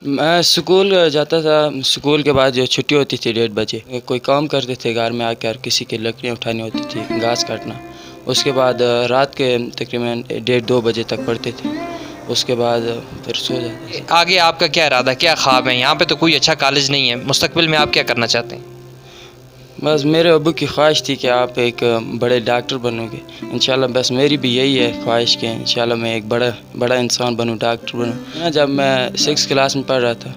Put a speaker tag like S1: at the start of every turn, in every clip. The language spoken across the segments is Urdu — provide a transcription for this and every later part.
S1: میں اسکول جاتا تھا، اسکول کے بعد جو چھٹی ہوتی تھی 1:30 بجے، کوئی کام کرتے تھے گھر میں آ کر، کسی کی لکڑیاں اٹھانی ہوتی تھی، گھاس کاٹنا۔ اس کے بعد رات کے تقریباً 1:30-2 بجے تک پڑھتے تھے، اس کے بعد پھر سو جاتے تھے۔
S2: آگے آپ کا کیا ارادہ، کیا خواب ہے؟ یہاں پہ تو کوئی اچھا کالج نہیں ہے، مستقبل میں آپ کیا کرنا چاہتے ہیں؟
S1: بس میرے ابو کی خواہش تھی کہ آپ ایک بڑے ڈاکٹر بنو گے، انشاءاللہ بس میری بھی یہی ہے خواہش کہ انشاءاللہ میں ایک بڑا انسان بنوں، ڈاکٹر بنوں۔ جب میں 6 کلاس میں پڑھ رہا تھا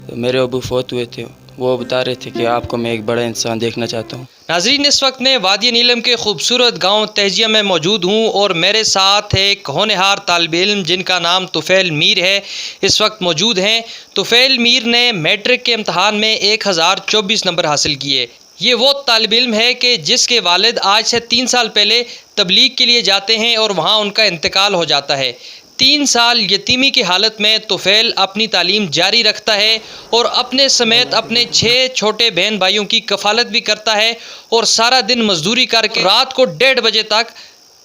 S1: تو میرے ابو فوت ہوئے تھے، وہ بتا رہے تھے کہ آپ کو میں ایک بڑا انسان دیکھنا چاہتا ہوں۔
S2: ناظرین، اس وقت میں وادی نیلم کے خوبصورت گاؤں تہجیہ میں موجود ہوں اور میرے ساتھ ایک ہونہار طالب علم جن کا نام طفیل میر ہے اس وقت موجود ہیں۔ طفیل میر نے میٹرک کے امتحان میں 1024 نمبر حاصل کیے۔ یہ وہ طالب علم ہے کہ جس کے والد آج سے 3 سال پہلے تبلیغ کے لیے جاتے ہیں اور وہاں ان کا انتقال ہو جاتا ہے۔ 3 سال یتیمی کی حالت میں طفیل اپنی تعلیم جاری رکھتا ہے اور اپنے سمیت اپنے 6 چھوٹے بہن بھائیوں کی کفالت بھی کرتا ہے اور سارا دن مزدوری کر کے رات کو 1:30 بجے تک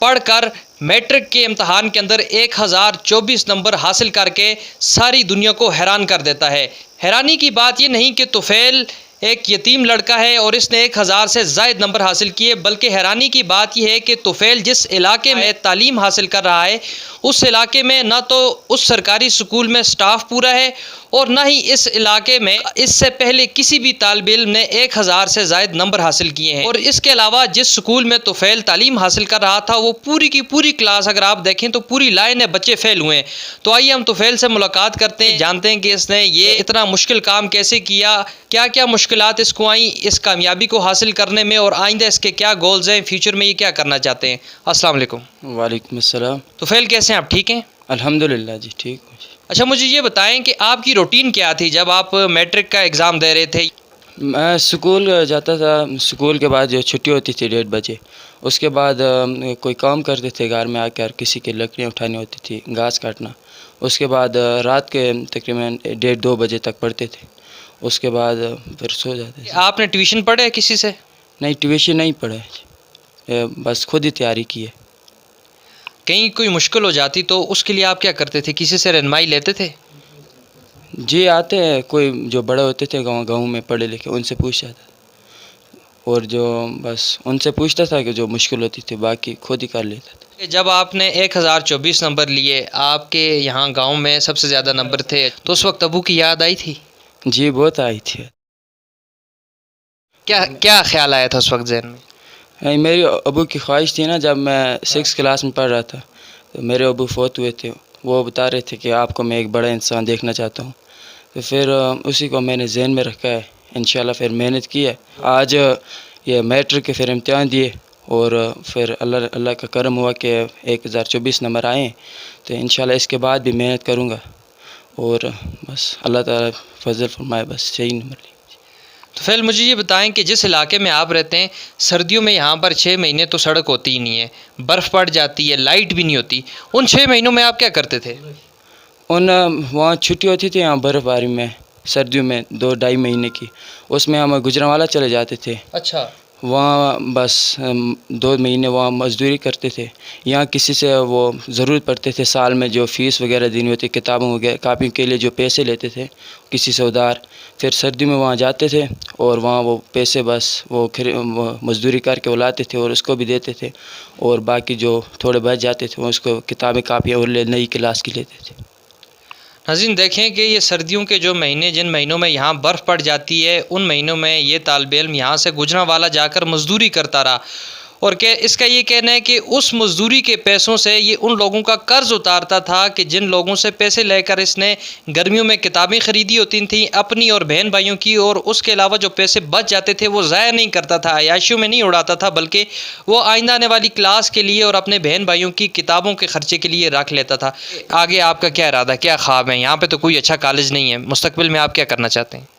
S2: پڑھ کر میٹرک کے امتحان کے اندر 1024 نمبر حاصل کر کے ساری دنیا کو حیران کر دیتا ہے۔ حیرانی کی بات یہ نہیں کہ طفیل ایک یتیم لڑکا ہے اور اس نے 1000 سے زائد نمبر حاصل کیے، بلکہ حیرانی کی بات یہ ہے کہ طفیل جس علاقے میں تعلیم حاصل کر رہا ہے اس علاقے میں نہ تو اس سرکاری سکول میں سٹاف پورا ہے اور نہ ہی اس علاقے میں اس سے پہلے کسی بھی طالب علم نے 1000 سے زائد نمبر حاصل کیے ہیں۔ اور اس کے علاوہ جس سکول میں طفیل تعلیم حاصل کر رہا تھا وہ پوری کی پوری کلاس اگر آپ دیکھیں تو پوری لائن ہے بچے فیل ہوئے ہیں۔ تو آئیے ہم طفیل سے ملاقات کرتے ہیں، جانتے ہیں کہ اس نے یہ اتنا مشکل کام کیسے کیا، کیا کیا مشکلات اس کو آئیں اس کامیابی کو حاصل کرنے میں، اور آئندہ اس کے کیا گولز ہیں، فیوچر میں یہ کیا کرنا چاہتے ہیں۔ السلام علیکم۔
S1: وعلیکم السلام۔
S2: طفیل کیسے ہیں آپ، ٹھیک ہیں؟
S1: الحمدللہ جی ٹھیک ہوں۔
S2: اچھا مجھے یہ بتائیں کہ آپ کی روٹین کیا تھی جب آپ میٹرک کا ایگزام دے رہے تھے؟
S1: میں اسکول جاتا تھا، اسکول کے بعد جو چھٹی ہوتی تھی 1:30 بجے، اس کے بعد کوئی کام کرتے تھے گھر میں آ کر، کسی کی لکڑیاں اٹھانی ہوتی تھی، گھاس کاٹنا۔ اس کے بعد رات کے تقریباً 1:30-2 بجے تک پڑھتے تھے، اس کے بعد پھر سو جاتے تھے۔
S2: آپ نے ٹیوشن پڑھا ہے کسی سے؟
S1: نہیں، ٹیوشن نہیں پڑھا ہے، بس خود ہی تیاری کی ہے۔
S2: کہیں کوئی مشکل ہو جاتی تو اس کے لیے آپ کیا کرتے تھے، کسی سے رہنمائی لیتے تھے؟
S1: جی آتے ہیں، کوئی جو بڑے ہوتے تھے گاؤں میں پڑھے لکھے، ان سے پوچھ جاتا تھا، اور جو بس ان سے پوچھتا تھا کہ جو مشکل ہوتی تھی، باقی خود ہی کر لیتا تھا۔
S2: جب آپ نے 1024 نمبر لیے، آپ کے یہاں گاؤں میں سب سے زیادہ نمبر تھے، تو اس وقت ابو کی یاد آئی تھی؟
S1: جی بہت آئی تھی۔
S2: کیا خیال آیا تھا اس وقت ذہن میں؟
S1: میری ابو کی خواہش تھی نا، جب میں 6 کلاس میں پڑھ رہا تھا تو میرے ابو فوت ہوئے تھے، وہ بتا رہے تھے کہ آپ کو میں ایک بڑا انسان دیکھنا چاہتا ہوں، تو پھر اسی کو میں نے ذہن میں رکھا ہے، انشاءاللہ پھر محنت کی ہے۔ آج یہ میٹرک کے پھر امتحان دیے اور پھر اللہ کا کرم ہوا کہ 1024 نمبر آئے، تو انشاءاللہ اس کے بعد بھی محنت کروں گا اور بس اللہ تعالیٰ فضل فرمائے، بس صحیح نمبر لیں۔
S2: تو فیل مجھے یہ بتائیں کہ جس علاقے میں آپ رہتے ہیں، سردیوں میں یہاں پر 6 مہینے تو سڑک ہوتی ہی نہیں ہے، برف پڑ جاتی ہے، لائٹ بھی نہیں ہوتی، ان 6 مہینوں میں آپ کیا کرتے تھے؟
S1: وہاں چھٹی ہوتی تھی، یہاں برف باری میں سردیوں میں 2-2.5 مہینے کی، اس میں ہم گجرانوالہ چلے جاتے تھے،
S2: اچھا۔
S1: وہاں بس 2 مہینے وہاں مزدوری کرتے تھے۔ یہاں کسی سے وہ ضرورت پڑتے تھے، سال میں جو فیس وغیرہ دینی ہوتی، کتابوں وغیرہ کاپیوں کے لیے جو پیسے لیتے تھے کسی سے ادھار، پھر سردی میں وہاں جاتے تھے اور وہاں وہ پیسے بس وہ مزدوری کر کے وہ لاتے تھے اور اس کو بھی دیتے تھے، اور باقی جو تھوڑے بچ جاتے تھے وہ اس کو کتابیں کاپیاں اور نئی کلاس کی لیتے تھے۔
S2: ناظرین دیکھیں کہ یہ سردیوں کے جو مہینے، جن مہینوں میں یہاں برف پڑ جاتی ہے، ان مہینوں میں یہ طالب علم یہاں سے گجرانوالہ جا کر مزدوری کرتا رہا، اور کہ اس کا یہ کہنا ہے کہ اس مزدوری کے پیسوں سے یہ ان لوگوں کا قرض اتارتا تھا کہ جن لوگوں سے پیسے لے کر اس نے گرمیوں میں کتابیں خریدی ہوتی تھیں اپنی اور بہن بھائیوں کی، اور اس کے علاوہ جو پیسے بچ جاتے تھے وہ ضائع نہیں کرتا تھا، عیاشیوں میں نہیں اڑاتا تھا، بلکہ وہ آئندہ آنے والی کلاس کے لیے اور اپنے بہن بھائیوں کی کتابوں کے خرچے کے لیے رکھ لیتا تھا۔ آگے آپ کا کیا ارادہ، کیا خواب ہے؟ یہاں پہ تو کوئی اچھا کالج نہیں ہے، مستقبل میں آپ کیا کرنا چاہتے ہیں؟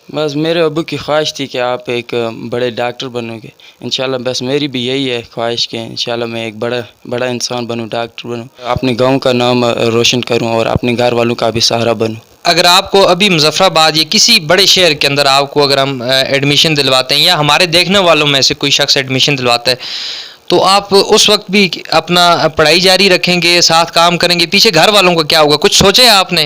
S1: بس میرے ابو کی خواہش تھی کہ آپ ایک بڑے ڈاکٹر بنو گے، انشاءاللہ بس میری بھی یہی ہے خواہش کہ انشاءاللہ میں ایک بڑا انسان بنوں، ڈاکٹر بنوں، اپنے گاؤں کا نام روشن کروں اور اپنے گھر والوں کا بھی سہارا بنوں۔
S2: اگر آپ کو ابھی مظفر آباد یا کسی بڑے شہر کے اندر آپ کو اگر ہم ایڈمیشن دلواتے ہیں، یا ہمارے دیکھنے والوں میں سے کوئی شخص ایڈمیشن دلواتا ہے، تو آپ اس وقت بھی اپنا پڑھائی جاری رکھیں گے، ساتھ کام کریں گے؟ پیچھے گھر والوں کا کیا ہوگا، کچھ سوچے آپ نے؟